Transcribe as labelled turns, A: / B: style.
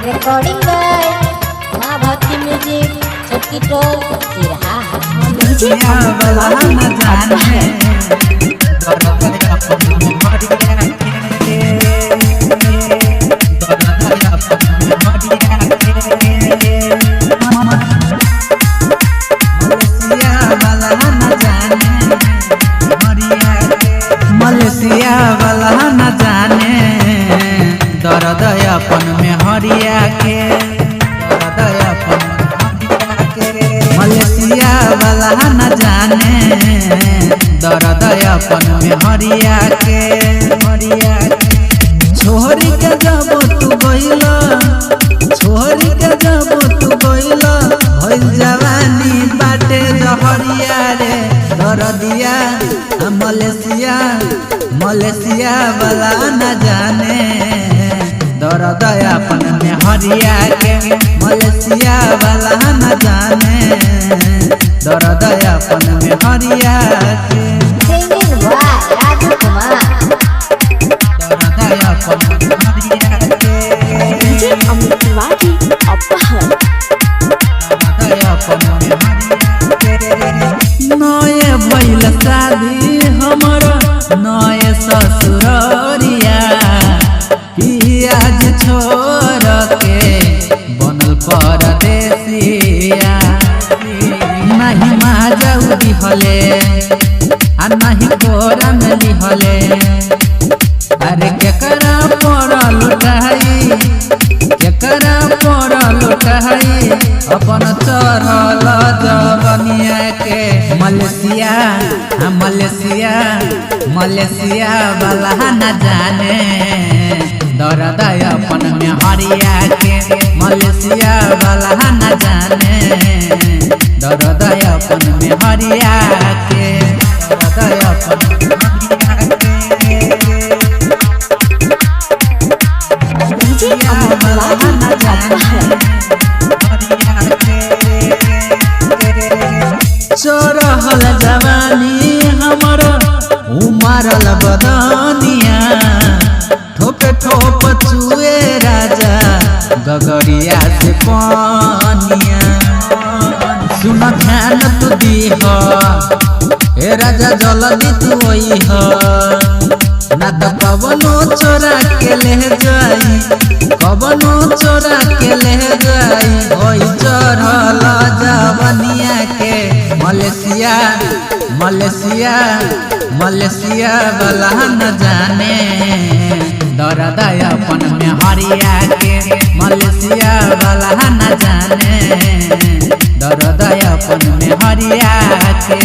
A: recording by माँ भक्ति music छटकी toll Siraha
B: DJ वाला न जाने मलेशिया वाला न जाने दर्द अपन में हरिया के दर्द अपन मलेशिया वाला न जाने दर्द अपन में हरिया के छोरी के जब तू गइला छोरी के जब तू गइला भइल जवानी बाटे जहरिया रे दर्दिया मलेशिया वाला न जाने दर्द अपन में हरिया के मलेशिया वाला न जाने दर्द अपन में हरिया के
A: सिंगिंग बाय राजू कुमार
B: दर्द अपन में हरिया के
C: डीजे अमित तिवारी अपहर
B: दर्द अपन में हरिया के नए भइल शादी हमर नए ससुररिया पियाज छोड़ के बनल परदेसिया नहीं माजऊ दिहले आ नहीं कोरा में लिहले अरे केकरा पर लुटाई अपन चढ़ल जवनिया के मलेशिया वाला न जाने दर्द अपन में हरिया के मलेशिया वाला न जाने दर्द अपन में हरिया के दर्द अपन में हरिया के
C: डीजे अमित तिवारी अपहर
B: चढ़ल जवानी हमर उमरल बदनिया ठोप ठोप चुए राजा गगरिया से पानिया सुन ध्यान तू दीह ए राजा जल्दी तू ओइह ना तो कबनो चोरा के ले जाई ओई चढ़ल जवनिया के मलेशिया वाला न जाने दर्द अपन में हरिया के मलेशिया वाला न जाने दर्द अपन में हरिया के